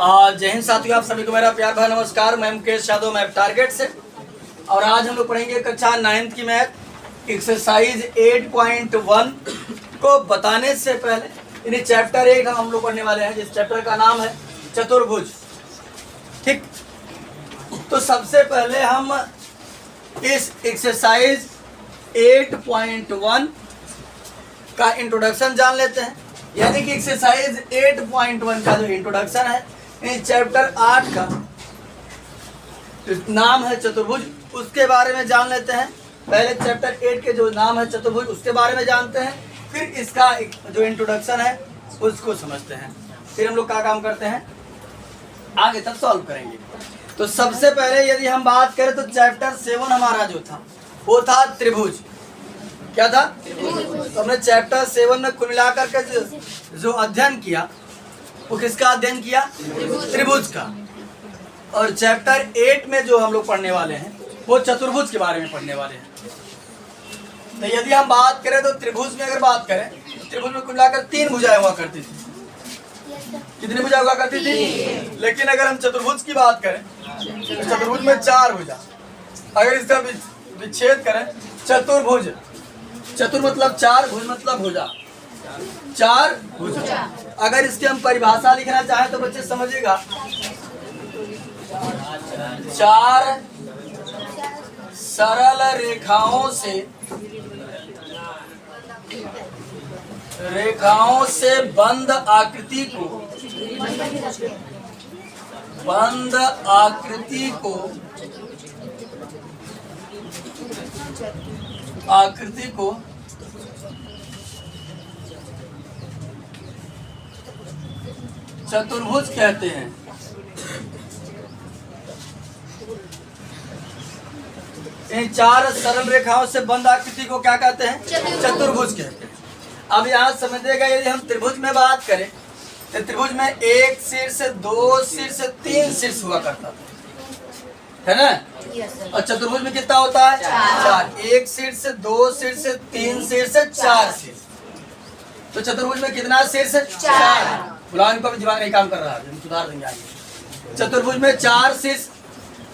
जय हिंद साथियों, आप सभी को मेरा प्यार भरा नमस्कार। मैं मुकेश यादव, मैथ टारगेट से। और आज हम लोग पढ़ेंगे कक्षा 9th की मैथ एक्सरसाइज 8.1 को बताने से पहले यानी चैप्टर 8 हम लोग पढ़ने वाले हैं, जिस चैप्टर का नाम है चतुर्भुज। ठीक, तो सबसे पहले हम इस एक्सरसाइज 8.1 का इंट्रोडक्शन जान लेते हैं। यानी कि एक्सरसाइज 8.1 का जो इंट्रोडक्शन है, चैप्टर 8 का नाम है चतुर्भुज, उसके बारे में जान लेते हैं। पहले चैप्टर 8 के जो नाम है चतुर्भुज उसके बारे में जानते हैं, फिर इसका जो इंट्रोडक्शन है उसको समझते हैं, फिर हम लोग क्या काम करते हैं आगे तक सॉल्व करेंगे। तो सबसे पहले यदि हम बात करें तो चैप्टर 7 हमारा जो था वो था त्रिभुज। क्या था? तो हमने चैप्टर 7 में कुल मिलाकर के जो अध्ययन किया वो किसका अध्ययन किया? त्रिभुज का। और चैप्टर 8 में जो हम लोग पढ़ने वाले हैं वो चतुर्भुज के बारे में पढ़ने वाले हैं। तो यदि हम बात करें तो त्रिभुज में अगर बात करें तो त्रिभुज में कुल मिलाकर 3 भुजाएं हुआ करती थी। कितनी भुजा हुआ करती थी? लेकिन अगर हम चतुर्भुज की बात करें तो चतुर्भुज में 4 भुजा। अगर इसका विच्छेद करें, चतुर्भुज, चतुर मतलब 4, भुज मतलब भुजा, 4 भुजा। अगर इसकी हम परिभाषा लिखना चाहें तो बच्चे समझिएगा, 4 सरल रेखाओं से बंद आकृति को चतुर्भुज कहते हैं। इन 4 सरल रेखाओं से बंद आकृति को क्या कहते हैं? चतुर्भुज कहते हैं। अब यहाँ समझिएगा, यदि हम त्रिभुज में बात करें तो त्रिभुज में 1 शीर्ष, 2 शीर्ष, 3 शीर्ष हुआ करता था, है ना? और चतुर्भुज में कितना होता है? 4। 1 शीर्ष, 2 शीर्ष, 3 शीर्ष, 4 शीर्ष। तो चतुर्भुज में कितना शीर्ष? 4। बुलाओ, इनको भी दिमाग नहीं काम कर रहा है, सुधार देंगे आगे। चतुर्भुज में 4 शीर्ष।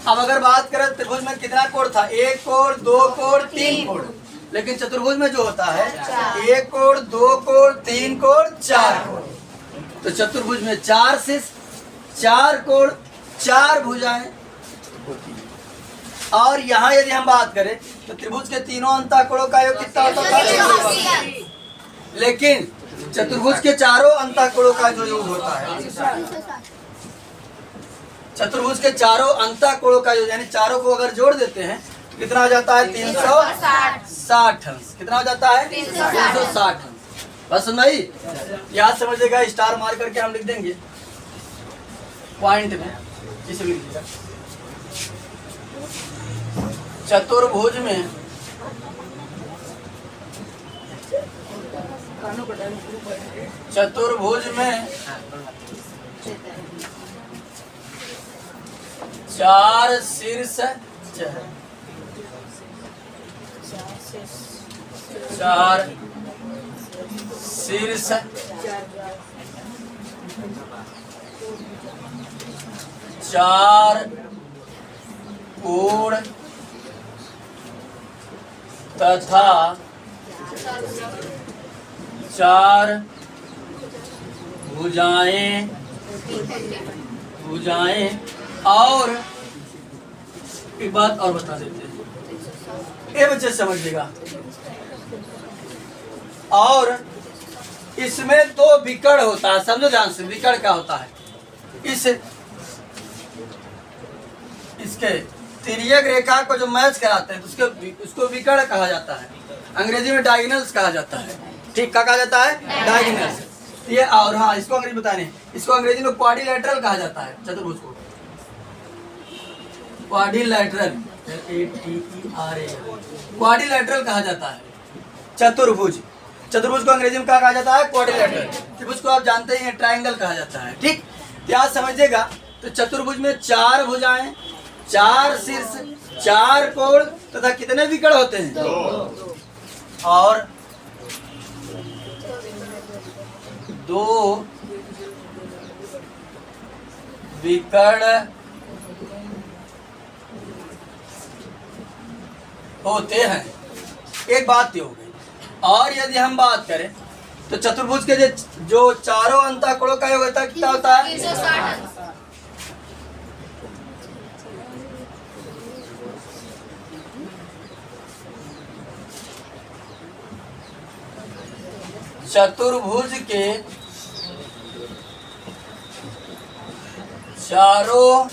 अब अगर बात करें त्रिभुज में कितना कोण था? 1 कोण, 2 कोण, 3 कोण। लेकिन चतुर्भुज में जो होता है 1 कोण, 2 कोण, 3 कोण, 4 कोण। तो चतुर्भुज में 4 शीर्ष, 4 कोण, 4 भुजाएं होती है। और यहाँ यदि हम बात करें तो त्रिभुज के तीनों अंतःकोणों का योग कितना होता था? लेकिन चतुर्भुज के चारों अंतःकोणों का जो योग होता है, चतुर्भुज के चारों अंतःकोणों का योग, यानी चारों को अगर जोड़ देते हैं तो कितना हो जाता है? 360 अंश। कितना हो जाता है? 360 अंश। बस सुनाई, याद समझिएगा, स्टार मार करके हम लिख देंगे पॉइंट में, इसे लिख दीजिएगा। चतुर्भुज में चार शीर्ष, 4 शीर्ष, 4 कोण तथा 4 भुजाएं। और एक बात और बता देते हैं, ये बच्चे समझिएगा। और इसमें 2 विकर्ण होता है, समझो ध्यान से। विकर्ण क्या होता है? इसके तिर्यक रेखा को जो मैच कराते हैं तो उसको विकर्ण कहा जाता है। अंग्रेजी में डायगोनल्स कहा जाता है। ठीक, क्या कहा जाता है? डायगोनल्स। ये, और हाँ, इसको अंग्रेजी बताने, इसको अंग्रेजी में क्वाड्रिलेटरल कहा जाता है। चतुर्भुज को क्वाड्रिलेटरल, क्वाड्रिलेटरल कहा जाता है। चतुर्भुज को अंग्रेजी में क्या कहा जाता है? क्वाड्रिलेटरल। त्रिभुज को आप जानते ही हैं, ट्रायंगल कहा जाता है। ठीक, याद समझिएगा। तो चतुर्भुज में 4 भुजाएं, 4 शीर्ष, 4 कोण तथा कितने विकर्ण होते हैं? 2। और 2 विकर्ण होते हैं। एक बात ये हो गई। और यदि हम बात करें तो चतुर्भुज के जो चारों अंतःकोणों का योग होता है कितना होता है? 360 चतुर्भुज के चारों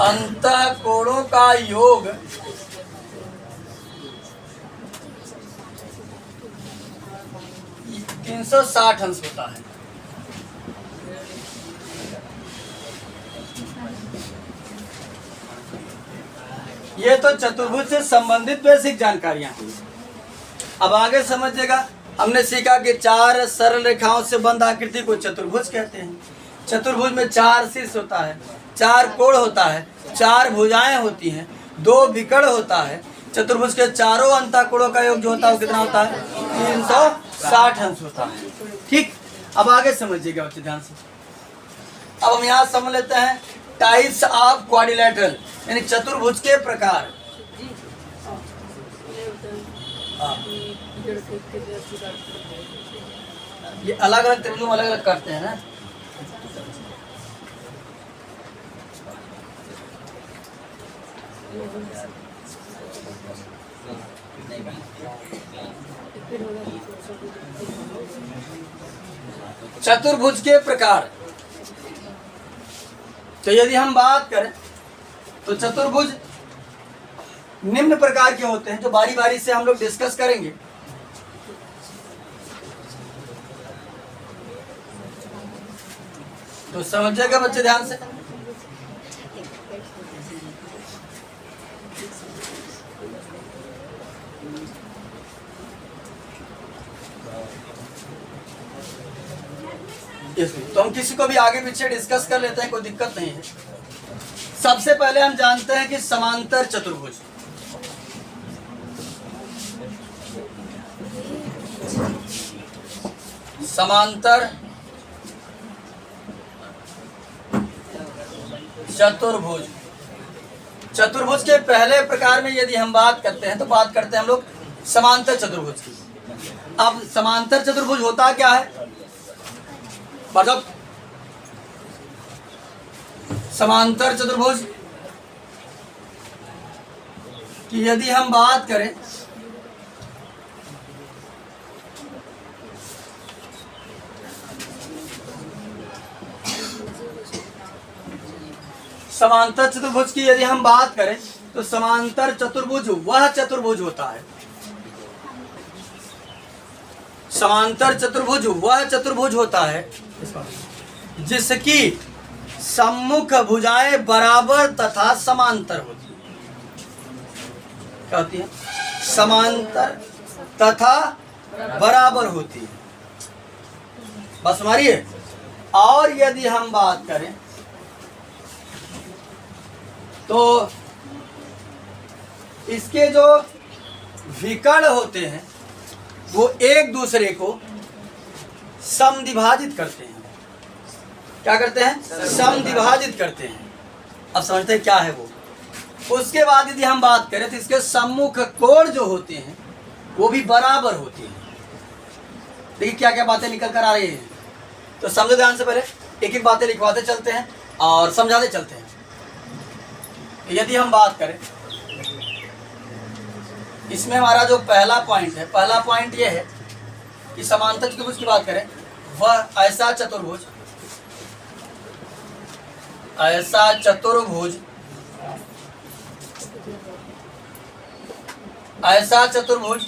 अंतःकोणों का योग 360 अंश होता है। ये तो चतुर्भुज से संबंधित बेसिक जानकारियां हैं। अब आगे समझिएगा। हमने सीखा कि चार सरल रेखाओं से बंध आकृति को चतुर्भुज कहते हैं। चतुर्भुज में 4 शीर्ष होता है, 4 कोण होता है, 4 भुजाएं होती हैं, 2 विकर्ण होता है। चतुर्भुज के चारों अंतःकोणों का योग जो होता है वो कितना होता है? 360 अंश होता है। ठीक, अब आगे समझिएगा बच्चे ध्यान से। अब हम यहाँ समझ लेते हैं टाइप्स ऑफ क्वाड्रिलेटरल, यानी चतुर्भुज के प्रकार। ये अलग अलग त्रिभुज अलग अलग करते हैं ना। चतुर्भुज के प्रकार। तो यदि हम बात करें तो चतुर्भुज निम्न प्रकार के होते हैं, जो बारी बारी से हम लोग डिस्कस करेंगे। तो समझिएगा बच्चे ध्यान से। तो हम किसी को भी आगे पीछे डिस्कस कर लेते हैं, कोई दिक्कत नहीं है। सबसे पहले हम जानते हैं कि समांतर चतुर्भुज। समांतर चतुर्भुज। चतुर्भुज के पहले प्रकार में यदि हम बात करते हैं तो बात करते हैं हम लोग समांतर चतुर्भुज की। अब समांतर चतुर्भुज होता क्या है? मतलब समांतर चतुर्भुज की यदि हम बात करें समांतर चतुर्भुज की यदि हम बात करें तो समांतर चतुर्भुज वह चतुर्भुज होता है। समांतर चतुर्भुज वह चतुर्भुज होता है जिसकी सम्मुख भुजाएं बराबर तथा समांतर होती है। क्या होती है? समांतर तथा बराबर होती है। बस हमारी है। और यदि हम बात करें तो इसके जो विकर्ण होते हैं वो एक दूसरे को समद्विभाजित करते हैं। क्या करते हैं? समद्विभाजित करते हैं। अब समझते हैं क्या है वो। उसके बाद यदि हम बात करें तो इसके सम्मुख कोण जो होते हैं वो भी बराबर होते हैं। देखिए क्या क्या बातें निकल कर आ रही हैं। तो समझो ध्यान से। पहले एक एक बातें लिखवाते चलते हैं और समझाते चलते हैं। यदि हम बात करें इसमें हमारा जो पहला पॉइंट है, पहला पॉइंट ये है कि समांतर चतुर्भुज की बात करें, वह ऐसा चतुर्भुज ऐसा चतुर्भुज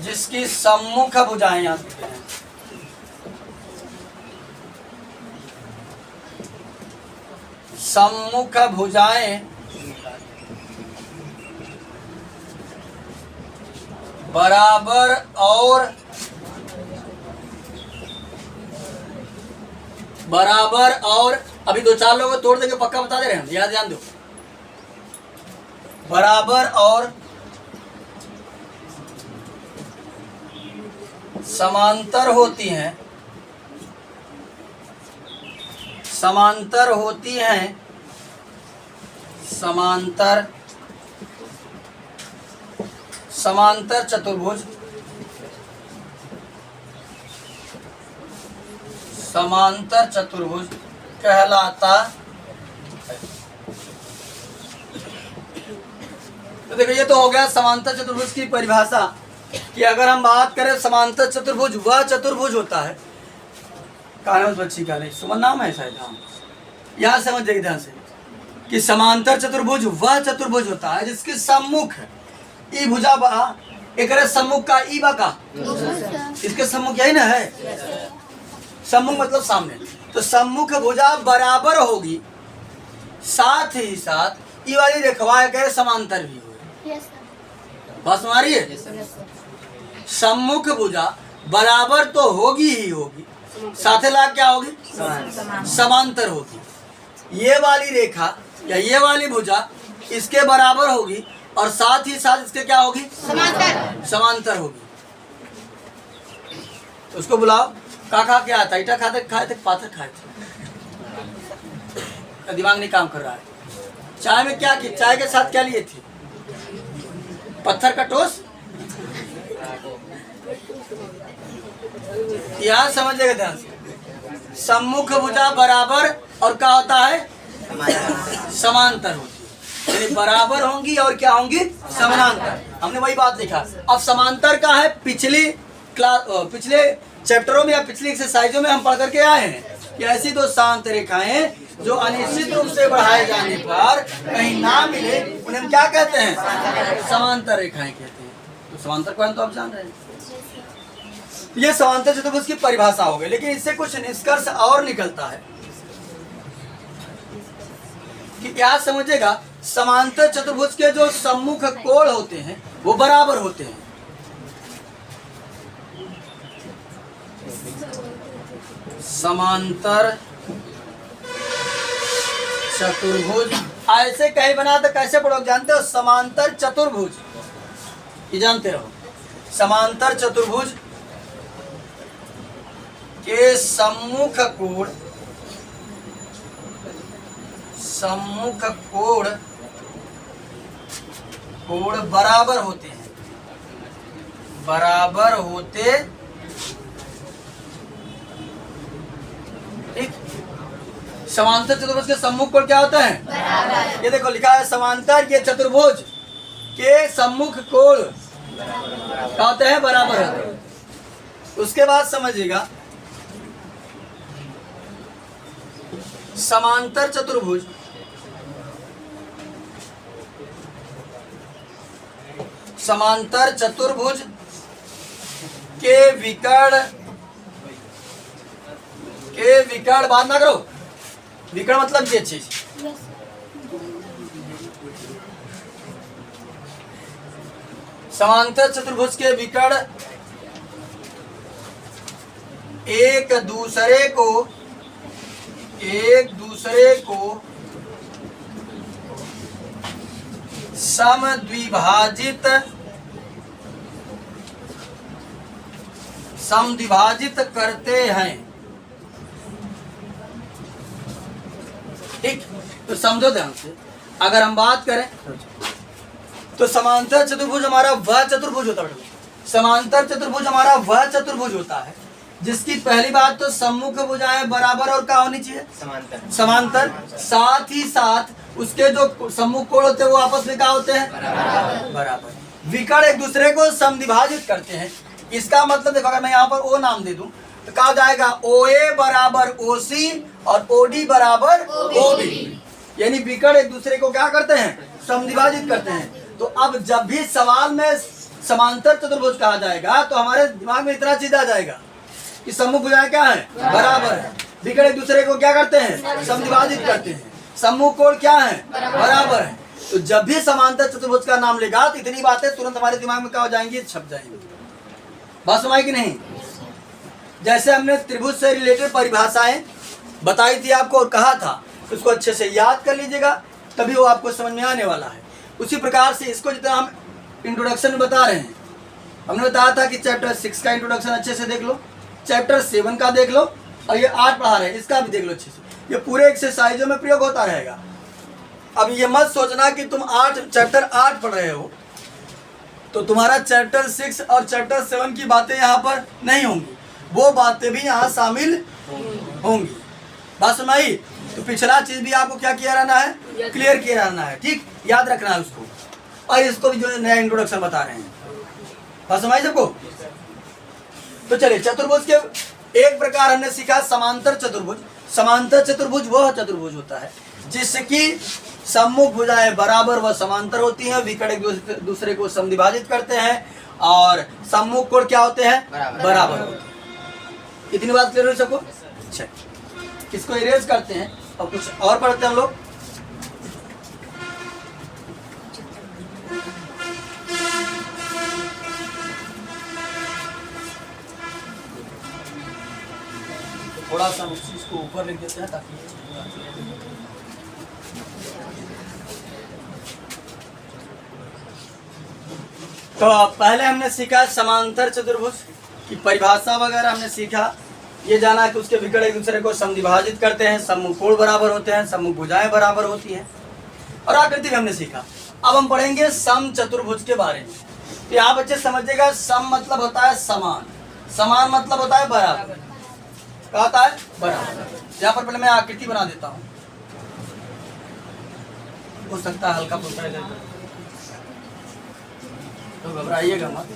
जिसकी सम्मुख भुजाएं यहाँ लिखते हैं, सम्मुख भुजाएं बराबर और अभी 2-4 लोगों को तोड़ देंगे, पक्का बता दे रहे हैं, ध्यान दो। बराबर और समांतर होती हैं, समांतर होती हैं, समांतर समांतर चतुर्भुज, समांतर चतुर्भुज कहलाता। तो देखो ये तो हो गया समांतर चतुर्भुज की परिभाषा कि अगर हम बात करें समांतर चतुर्भुज वह चतुर्भुज होता है। कहा है उस बच्ची का? नहीं, सुमन नाम है शायद। हाँ, यहाँ समझ जाइए ध्यान से कि समांतर चतुर्भुज वह चतुर्भुज होता है जिसके सम्मुख ई भुजा बा एक सम्मुख का ई बा का इसके सम्मुख यही ना है। सम्मुख मतलब सामने, तो सम्मुख भुजा बराबर होगी, साथ ही साथ ई वाली रेखवा कह समांतर भी होगी। बात हमारी है। सम्मुख भुजा बराबर तो होगी ही होगी, साथ लाग क्या होगी? समांतर होगी। ये वाली रेखा या ये वाली भुजा इसके बराबर होगी और साथ ही साथ इसके क्या होगी? समांतर होगी। तो उसको बुलाओ। काका क्या आता? ईटा खाते खाए थे, पाथर खाए थे, दिमाग नहीं काम कर रहा है। चाय में क्या की? चाय के साथ क्या लिए थे? पत्थर का टोस। यहाँ समझिएगा ध्यान से, सम्मुख भुजा बराबर और क्या होता है? समांतर होती है, यानी बराबर होंगी और क्या होंगी? समांतर। हमने वही बात लिखा। अब समांतर का है पिछली पिछले चैप्टरों में या पिछली एक्सरसाइजों में हम पढ़ करके आए हैं कि ऐसी दो शांत रेखाएं जो अनिश्चित रूप से बढ़ाए जाने पर कहीं ना मिले उन्हें हम क्या कहते हैं? समांतर रेखाएं कहते हैं। तो समांतर को तो आप जान रहे हैं। ये समांतर चतुर्भुज की परिभाषा हो गई, लेकिन इससे कुछ निष्कर्ष और निकलता है कि क्या समझेगा, समांतर चतुर्भुज के जो सम्मुख कोण होते हैं वो बराबर होते हैं। समांतर चतुर्भुज ऐसे कहीं बना तो कैसे पढ़ोगे? जानते हो? समांतर चतुर्भुज, ये जानते हो? समांतर चतुर्भुज के सम्मुख कोण, सम्मुख कोण बराबर होते हैं, बराबर होते। ठीक, समांतर चतुर्भुज के सम्मुख कोण क्या होता है? ये देखो लिखा है समांतर ये चतुर्भुज के सम्मुख कोण क्या होते हैं? बराबर होते हैं। उसके बाद समझिएगा, समांतर चतुर्भुज समांतर चतुर्भुज के विकर्ण बात ना करो। विकर्ण मतलब ये चीज, समांतर चतुर्भुज के विकर्ण एक दूसरे को समद्विभाजित करते हैं। ठीक, तो समझो ध्यान से। अगर हम बात करें तो समांतर चतुर्भुज हमारा वह चतुर्भुज होता है, समांतर चतुर्भुज हमारा वह चतुर्भुज होता है जिसकी पहली बात तो सम्मुख भुजाएं बराबर और क्या होनी चाहिए? समांतर। साथ ही साथ उसके जो सम्मुख कोण होते हैं वो आपस में क्या होते हैं? बराबर। विकर्ण एक दूसरे को समद्विभाजित करते हैं। इसका मतलब देखो, अगर मैं यहाँ पर ओ नाम दे दूं तो क्या हो जाएगा? OA बराबर OC और OD बराबर OB, यानी विकर्ण एक दूसरे को क्या करते हैं? समद्विभाजित करते हैं। तो अब जब भी सवाल में समांतर चतुर्भुज कहा जाएगा तो हमारे दिमाग में इतना चीज आ जाएगा कि सम्मुख भुजाएं क्या है? बराबर है। विकर्ण एक दूसरे को क्या करते हैं? समद्विभाजित करते हैं। सम्मुख कोण क्या है? बराबर है। तो जब भी समांतर चतुर्भुज का नाम लेगा तो इतनी बातें तुरंत हमारे दिमाग में क्या हो जाएंगी? छप जाएंगी। बात सुनाई कि नहीं? जैसे हमने त्रिभुज से रिलेटेड परिभाषाएं बताई थी आपको और कहा था, उसको अच्छे से याद कर लीजिएगा, तभी वो आपको समझ में आने वाला है। उसी प्रकार से इसको जितना हम इंट्रोडक्शन में बता रहे हैं हमने बताया था कि चैप्टर 6 का इंट्रोडक्शन अच्छे से देख लो, चैप्टर 7 का देख लो, और ये 8 पढ़ा रहे हैं इसका भी देख लो अच्छे से। ये पूरे एक्सरसाइजों में प्रयोग होता रहेगा। अब ये मत सोचना कि तुम चैप्टर 8 पढ़ रहे हो तो तुम्हारा चैप्टर 6 और चैप्टर 7 की बातें यहाँ पर नहीं होंगी, वो बातें भी यहाँ शामिल होंगी। बात सुनाई? तो पिछला चीज भी आपको क्या किया रहना है, क्लियर किया रहना है, ठीक, याद रखना है उसको। और इसको भी जो नया इंट्रोडक्शन बता रहे हैं, बात सुनाई सबको? तो चलिए, चतुर्भुज के एक प्रकार हमने सीखा समांतर चतुर्भुज। समांतर चतुर्भुज वह चतुर्भुज होता है जिसकी सम्मुख भुजाएं बराबर व समांतर होती हैं, विकर्ण एक दूसरे को समद्विभाजित करते हैं, और सम्मुख कोण क्या होते हैं, बराबर होते हैं। इतनी बात क्लियर हो सबको? अच्छा, इसको इरेज करते हैं और कुछ और पढ़ते हैं हम लोग। थोड़ा सा उस चीज को ऊपर लिख देते हैं ताकि तो पहले हमने सीखा समांतर चतुर्भुज की परिभाषा वगैरह हमने सीखा। ये जाना कि उसके विकर्ण एक दूसरे को समद्विभाजित करते हैं, सम्मुख कोण बराबर होते हैं, सम्मुख भुजाएं बराबर होती हैं, और आकृति भी हमने सीखा। अब हम पढ़ेंगे सम चतुर्भुज के बारे में। तो यहाँ बच्चे समझिएगा, सम मतलब होता है समान, समान मतलब होता है बराबर। क्या होता है? बराबर। यहाँ पर पहले मैं आकृति बना देता हूँ, हो सकता है हल्का फुल्का इधर, तो घबराइएगा मत।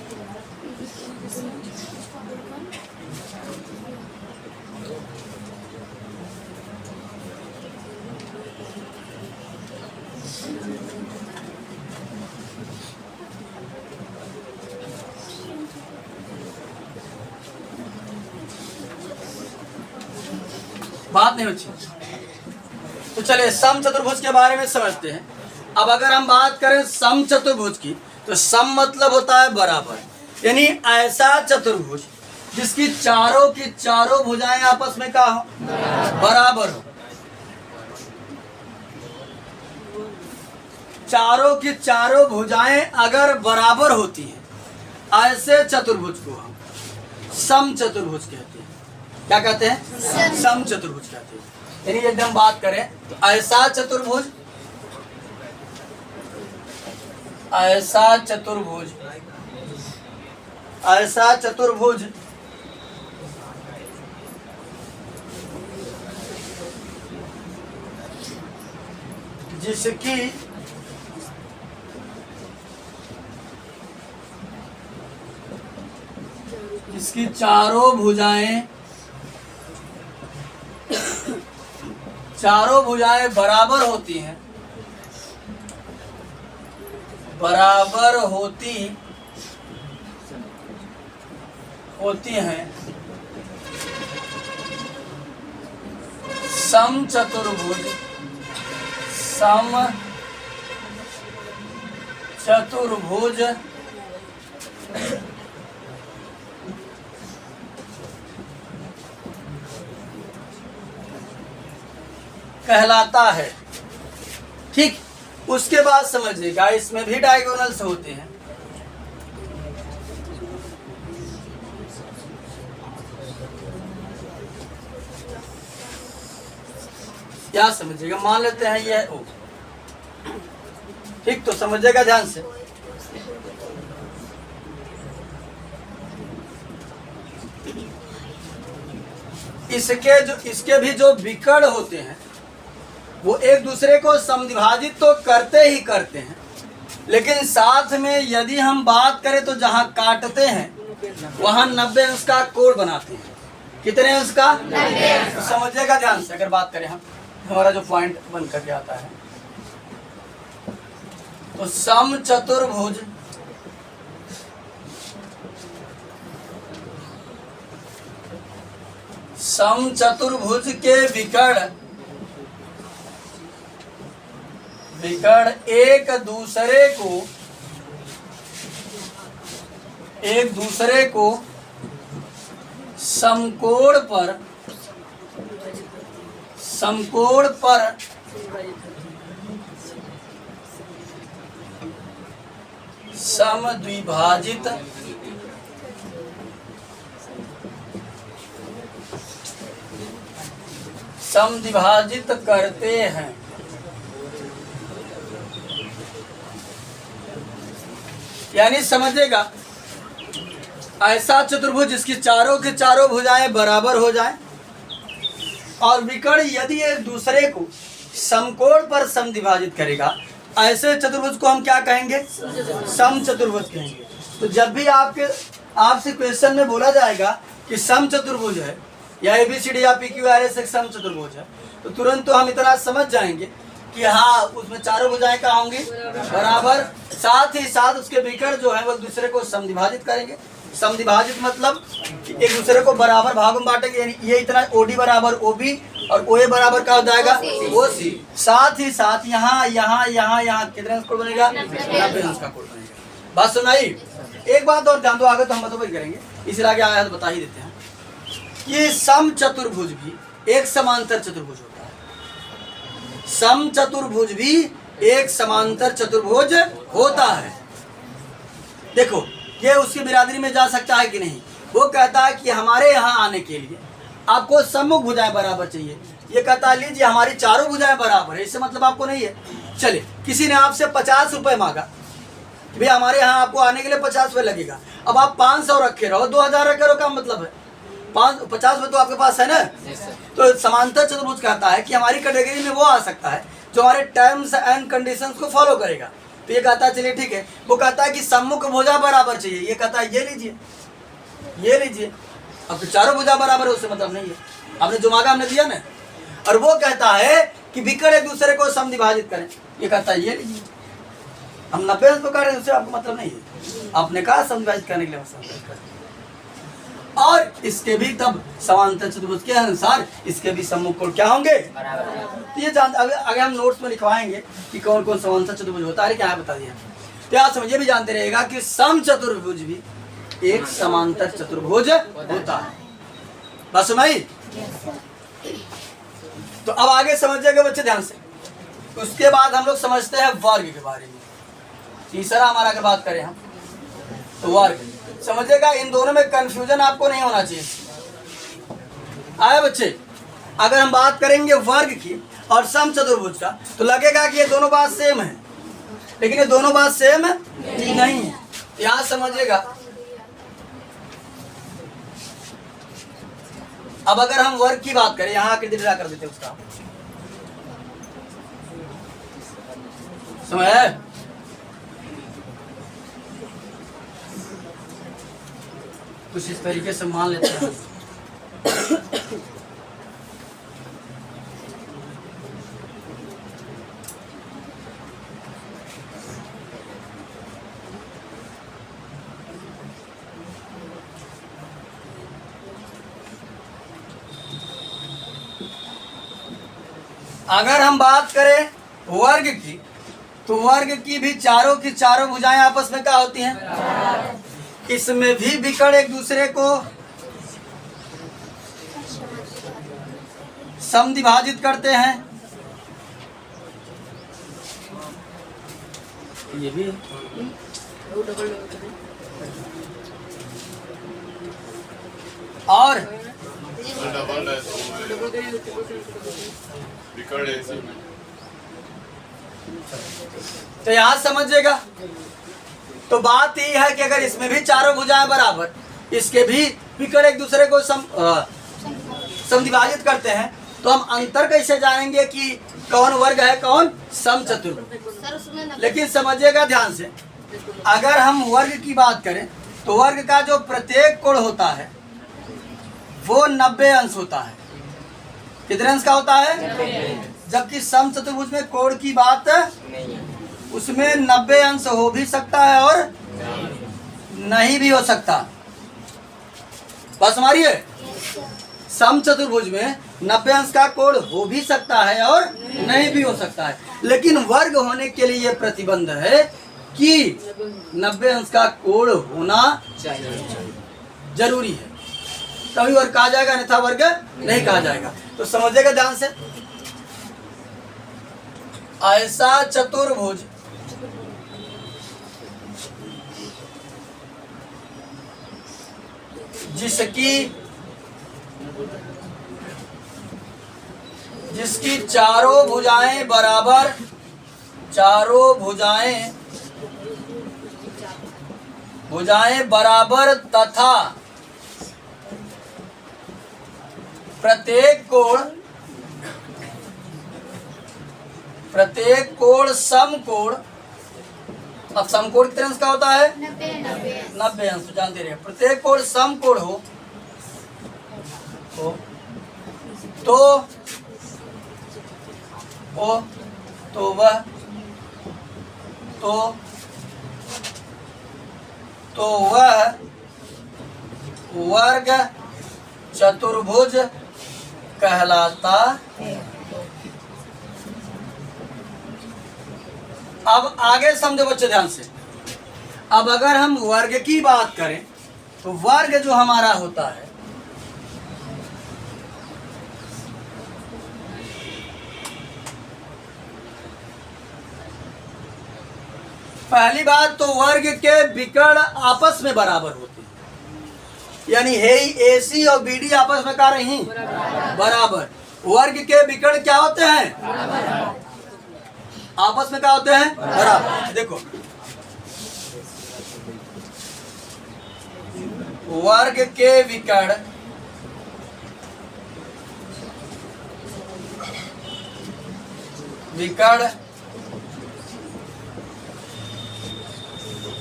बात नहीं होती। तो चलिए सम चतुर्भुज के बारे में समझते हैं। अब अगर हम बात करें सम चतुर्भुज की, तो सम मतलब होता है बराबर, यानी ऐसा चतुर्भुज जिसकी चारों की चारों भुजाएं आपस में क्या हो, बराबर हो। चारों की चारों भुजाएं अगर बराबर होती हैं, ऐसे चतुर्भुज को हम सम चतुर्भुज कहते हैं। क्या कहते हैं? सम चतुर्भुज कहते हैं। यानी यदि हम बात करें तो ऐसा चतुर्भुज, ऐसा चतुर्भुज, ऐसा चतुर्भुज जिसकी चारों भुजाएं बराबर होती हैं, बराबर होती हैं, सम चतुर्भुज, सम चतुर्भुज कहलाता है। ठीक, उसके बाद समझिएगा इसमें भी डायगोनल्स होते हैं। क्या समझिएगा, मान लेते हैं ये ओ, ठीक, तो समझिएगा ध्यान से। इसके भी जो विकर्ण होते हैं वो एक दूसरे को समद्विभाजित तो करते ही करते हैं, लेकिन साथ में यदि हम बात करें तो जहां काटते हैं वहां 90 अंश का कोण बनाते हैं। कितने अंश का? 90। तो समझिएगा ध्यान से, अगर बात करें हम, हमारा जो पॉइंट बन करके आता है, तो सम चतुर्भुज के विकर्ण एक दूसरे को समकोण पर समद्विभाजित समद्विभाजित करते हैं। यानी समझेगा, ऐसा चतुर्भुज जिसकी चारों के चारों भुजाएं बराबर हो जाएं और विकर्ण यदि एक दूसरे को समकोण पर समद्विभाजित करेगा, ऐसे चतुर्भुज को हम क्या कहेंगे? समचतुर्भुज कहेंगे। तो जब भी आपसे क्वेश्चन में बोला जाएगा कि समचतुर्भुज है या ABCD या PQRS एक समचतुर्भुज है, तो तुरंत तो हम इतना समझ जाएंगे कि हाँ उसमें चारों भुजाएं क्या होंगी? बराबर। साथ ही साथ उसके विकर्ण जो है वो दूसरे को समद्विभाजित करेंगे। समद्विभाजित मतलब कि एक दूसरे को बराबर भागों में बांटेंगे। यानी ये इतना OD बराबर OB और OA बराबर क्या हो जाएगा? OC। साथ ही साथ यहाँ यहाँ यहाँ यहाँ कितने अंश कोण बनेगा? 90 अंश का कोण बनेगा। बात सुनाई? एक बात और ध्यान दो, आगे तो हम बतौबा करेंगे, इसलिए आगे आया तो बता ही देते हैं कि समचतुर्भुज भी एक समांतर चतुर्भुज होता है। समचतुर्भुज भी एक समांतर चतुर्भुज होता है। देखो ये उसकी बिरादरी में जा सकता है कि नहीं? वो कहता है कि हमारे यहाँ आने के लिए आपको सम्मुख भुजाएं बराबर चाहिए। ये कहता है लीजिए हमारी चारों भुजाएं बराबर है, इससे मतलब आपको नहीं है। चले किसी ने आपसे 50 रुपए मांगा, भाई हमारे यहाँ आपको आने के लिए 50 रुपए लगेगा। अब आप 500 रखे रहो, 2000 रखे रहो, क्या मतलब है? 50 रुपए तो आपके पास है ना। तो समांतर चतुर्भुज कहता है कि हमारी कैटेगरी में वो आ सकता है जो हमारे टर्म्स एंड कंडीशंस को फॉलो करेगा। तो ये कहता है चलिए ठीक है। वो कहता है कि सम्मुख भुजा बराबर चाहिए, ये कहता है ये लीजिए ये लीजिए। अब तो चारों भुजा बराबर है, उससे मतलब नहीं है, आपने जो मांगा हमने दिया ना। और वो कहता है कि विकर्ण एक दूसरे को समद्विभाजित करें, ये कहता है ये लीजिए। हम 90 अंश को कर रहे हैं, उससे आपको मतलब नहीं है, आपने कहा समद्विभाजित करने के लिए समद्विभाजित करें। और इसके भी तब समांतर चतुर्भुज के अनुसार इसके भी सम्मुख कोण क्या होंगे? तो ये जान अगर हम नोट्स में लिखवाएंगे कि कौन कौन समांतर चतुर्भुज होता है, क्या बता दिया। तो आप समझिए भी जानते रहेगा कि समचतुर्भुज भी एक समांतर चतुर्भुज होता है। बस सुनाई? तो अब आगे समझिएगा बच्चे ध्यान से। उसके बाद हम लोग समझते हैं वर्ग के बारे में। तीसरा हमारा अगर बात करें हम तो वर्ग समझिएगा। इन दोनों में कंफ्यूजन आपको नहीं होना चाहिए। आए बच्चे, अगर हम बात करेंगे वर्ग की और समचतुर्भुज का तो लगेगा कि ये दोनों बात सेम है, लेकिन ये दोनों बात सेम नहीं है। यहाँ समझिएगा। अब अगर हम वर्ग की बात करें, यहाँ आकृति ड्रा कर देते उसका, समझ है? कुछ इस तरीके से मान लेते हैं। अगर हम बात करें वर्ग की तो वर्ग की भी चारों की चारों भुजाएं आपस में क्या होती हैं? इसमें भी विकर्ण एक दूसरे को समद्विभाजित करते हैं। ये भी और तो यहाँ समझिएगा। तो बात ये है कि अगर इसमें भी चारों भुजाएं बराबर, इसके भी विकर्ण एक दूसरे को समद्विभाजित करते हैं, तो हम अंतर कैसे जानेंगे कि कौन वर्ग है कौन समचतुर्भुज? लेकिन समझिएगा ध्यान से, अगर हम वर्ग की बात करें तो वर्ग का जो प्रत्येक कोण होता है वो 90 अंश होता है। कितने अंश का होता है? जबकि समचतुर्भुज में कोण की बात उसमें 90 अंश हो भी सकता है और नहीं भी हो सकता। बस हमारी है, समचतुर्भुज में 90 अंश का कोण हो भी सकता है और नहीं भी हो सकता है। लेकिन वर्ग होने के लिए यह प्रतिबंध है कि 90 अंश का कोण होना चाहिए, जरूरी है, तभी वर्ग कहा जाएगा, अन्यथा वर्ग नहीं कहा जाएगा। तो समझिएगा ध्यान से। ऐसा चतुर्भुज जिसकी जिसकी चारों भुजाएं बराबर, चारों भुजाएं बराबर तथा प्रत्येक कोण समकोण। अब समकोण कितने अंश का होता है? 90 अंश। तो जानते रहे प्रत्येक कोण समकोण हो तो वह वर्ग चतुर्भुज कहलाता। अब आगे समझो बच्चे ध्यान से। अब अगर हम वर्ग की बात करें तो वर्ग जो हमारा होता है, पहली बात तो वर्ग के विकर्ण आपस में बराबर होते हैं, यानी हे AC और BD आपस में क्या रही बराबर। वर्ग के विकर्ण क्या होते हैं? आपस में क्या होते हैं? बराबर। देखो वर्ग के विकर्ण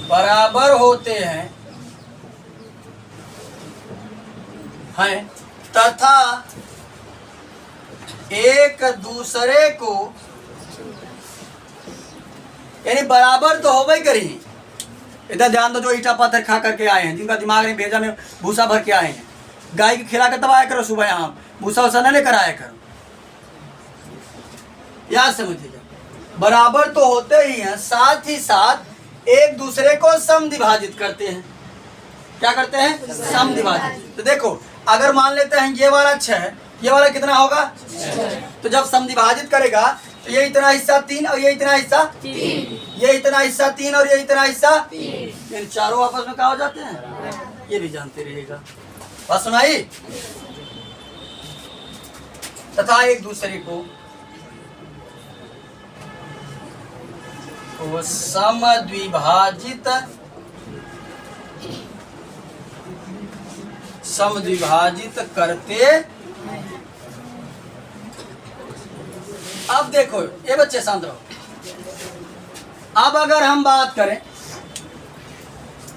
बराबर होते हैं तथा एक दूसरे को, यानी बराबर तो हो गई करी। इधर ध्यान दो, जो ईटा पत्थर खा करके आए हैं, जिनका दिमाग नहीं भेजा में भूसा भर के आए हैं, गाय की खिला कर तब आया करो सुबह, यहाँ भूसा वूसा न लेकर आया करो। याद समझिएगा, बराबर तो होते ही हैं, साथ ही साथ एक दूसरे को समद्विभाजित करते हैं। क्या करते हैं? समद्विभाजित। तो देखो अगर मान लेते हैं ये वाला 6, ये वाला कितना होगा? तो जब समद्विभाजित करेगा तो ये इतना हिस्सा 3 और ये इतना हिस्सा 3, ये इतना हिस्सा 3 और ये इतना हिस्सा 3, इन चारों आपस में क्या हो जाते हैं? ये भी जानते रहिएगा। बात सुनाई? तथा एक दूसरे को समद्विभाजित करते। अब देखो ये बच्चे शांत रहो। अब अगर हम बात करें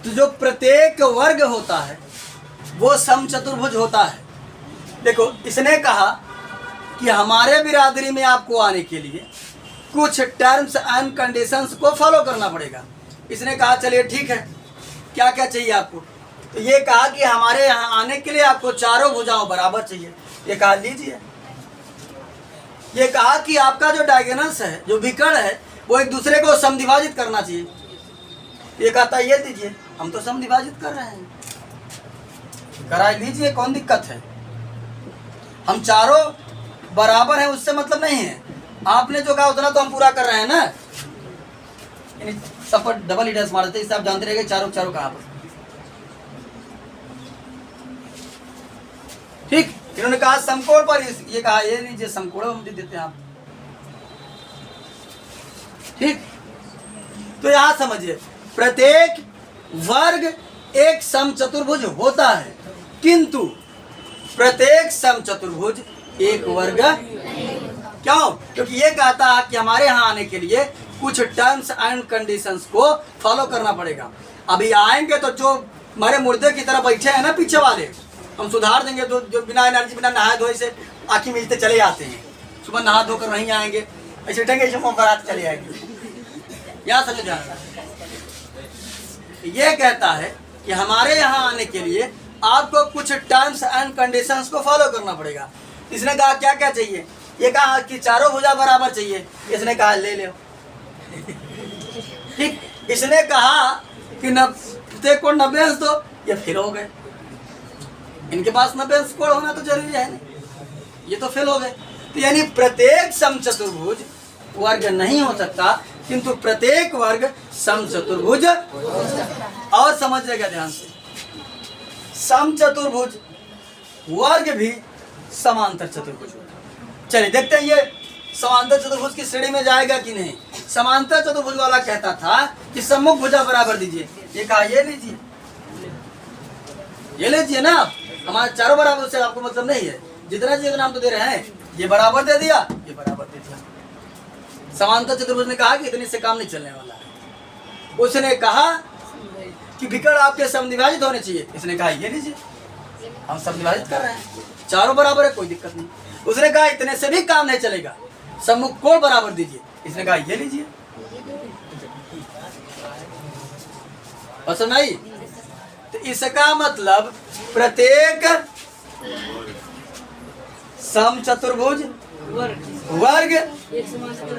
तो जो प्रत्येक वर्ग होता है वो समचतुर्भुज होता है। देखो इसने कहा कि हमारे बिरादरी में आपको आने के लिए कुछ टर्म्स एंड कंडीशंस को फॉलो करना पड़ेगा। इसने कहा चलिए ठीक है, क्या क्या चाहिए आपको? तो ये कहा कि हमारे यहाँ आने के लिए आपको चारों भुजाओं बराबर चाहिए। ये कहा लीजिए। ये कहा कि आपका जो डायगोनल्स है, जो विकर्ण है, वो एक दूसरे को समद्विभाजित करना चाहिए। ये कहता ये दीजिए, हम तो समद्विभाजित कर रहे हैं, करा लीजिए, कौन दिक्कत है? हम चारों बराबर हैं, उससे मतलब नहीं है। आपने जो कहा उतना तो हम पूरा कर रहे हैं ना। सब पर डबल हिटर्स मार देते, इससे आप जानते रहेंगे चारों चारों कहाँ पर। ठीक, इन्होंने कहा समकोण पर, ये कहा ये लीजिए समकोण हम दे देते हैं आप। ठीक, तो यहां समझिए प्रत्येक वर्ग एक समचतुर्भुज होता है, किंतु प्रत्येक समचतुर्भुज एक वर्ग क्यों? क्योंकि ये कहता है कि हमारे यहाँ आने के लिए कुछ टर्म्स एंड कंडीशंस को फॉलो करना पड़ेगा। अभी आएंगे तो जो हमारे मुर्दे की तरह बैठे हैं ना पीछे वाले, हम सुधार देंगे। तो जो बिना एनर्जी, बिना नहाए धोए से आँखी मिलते चले जाते हैं, सुबह नहा धोकर नहीं आएंगे, ऐसे उठेंगे ऐसे मुँह पर चले आएंगे। यहाँ समझ जाना, ये कहता है कि हमारे यहाँ आने के लिए आपको कुछ टर्म्स एंड कंडीशंस को फॉलो करना पड़ेगा। इसने कहा क्या क्या चाहिए? ये कहा कि चारों भुजा बराबर चाहिए। इसने कहा ले लो। ठीक, इसने कहा कि प्रत्येक को 90 अंश दो, ये फिर हो गए। इनके पास 90 अंश कोण होना तो जरूरी है नहीं, ये तो फेल हो गए। तो यानी प्रत्येक समचतुर्भुज वर्ग नहीं हो सकता, किंतु प्रत्येक वर्ग समचतुर्भुज। और समझिएगा ध्यान से, समचतुर्भुज वर्ग भी समांतर चतुर्भुज होता है। चलिए देखते हैं ये समांतर चतुर्भुज की श्रेणी में जाएगा कि नहीं। समांतर चतुर्भुज वाला कहता था कि सम्मुख भुजा बराबर दीजिए, ये कहा ये लीजिए, ये लीजिए ना आप, हमारे चारों बराबर से आपको मतलब नहीं है, जितना चाहिए उतना हम तो दे रहे हैं, ये बराबर दे दिया, ये बराबर दे दिया। समांतर चतुर्भुज ने कहा कि इतने से काम नहीं चलने वाला है। उसने कहा कि विकर्ण आपके समविभाजित होने चाहिए, इसने कहा ये लीजिए, हम समविभाजित कर रहे हैं, चारों बराबर है, कोई दिक्कत नहीं। उसने कहा इतने से भी काम नहीं चलेगा, सम्मुख कोण बराबर दीजिए, इसने कहा ये लीजिए। पसंद आई? तो इसका मतलब प्रत्येक समचतुर्भुज वर्ग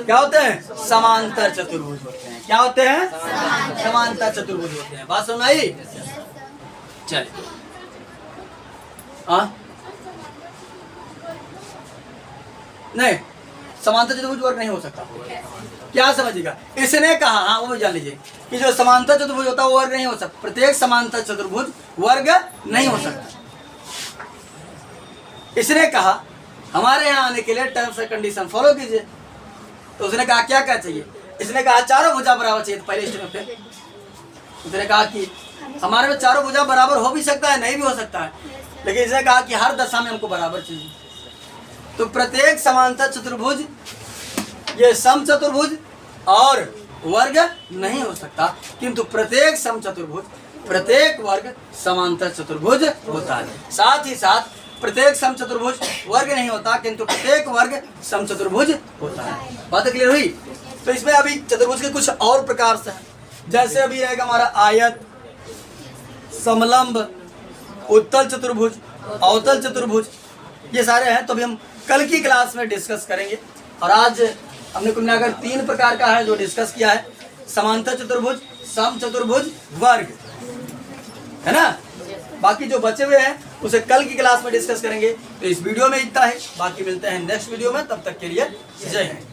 क्या होते हैं? समांतर चतुर्भुज होते हैं। क्या होते हैं? समांतर चतुर्भुज होते हैं। बात समझ आई? चलिए नहीं, समांतर चतुर्भुज वर्ग नहीं हो सकता। क्या समझिएगा? इसने कहा, हाँ वो जान लीजिए कि जो समांतर चतुर्भुज होता है वो वर्ग नहीं हो सकता, प्रत्येक समांतर चतुर्भुज वर्ग नहीं हो सकता। इसने कहा हमारे यहाँ आने के लिए टर्म्स एंड कंडीशन फॉलो कीजिए। तो उसने कहा क्या क्या चाहिए? इसने कहा चारों भुजा बराबर चाहिए। तो पहले स्टेप पे उसने कहा कि हमारे में चारों भुजा बराबर हो भी सकता है, नहीं भी हो सकता है, लेकिन इसने कहा कि हर दशा में हमको बराबर चाहिए। तो प्रत्येक समांतर चतुर्भुज ये समचतुर्भुज और वर्ग नहीं हो सकता, किंतु प्रत्येक समचतुर्भुज प्रत्येक वर्ग समांतर चतुर्भुज होता है। साथ ही साथ प्रत्येक समचतुर्भुज वर्ग नहीं होता, किंतु प्रत्येक वर्ग समचतुर्भुज होता है। बात क्लियर हुई? तो इसमें अभी चतुर्भुज के कुछ और प्रकार से हैं, जैसे अभी रहेगा हमारा आयत, समलंब, उत्तल चतुर्भुज, अवतल चतुर्भुज, ये सारे हैं। तो अभी हम कल की क्लास में डिस्कस करेंगे। और आज हमने कुल मिलाकर 3 प्रकार का है जो डिस्कस किया है, समांतर चतुर्भुज, समचतुर्भुज, वर्ग, है ना। बाकी जो बचे हुए हैं उसे कल की क्लास में डिस्कस करेंगे। तो इस वीडियो में इतना है, बाकी मिलते हैं नेक्स्ट वीडियो में, तब तक के लिए जय हिंद।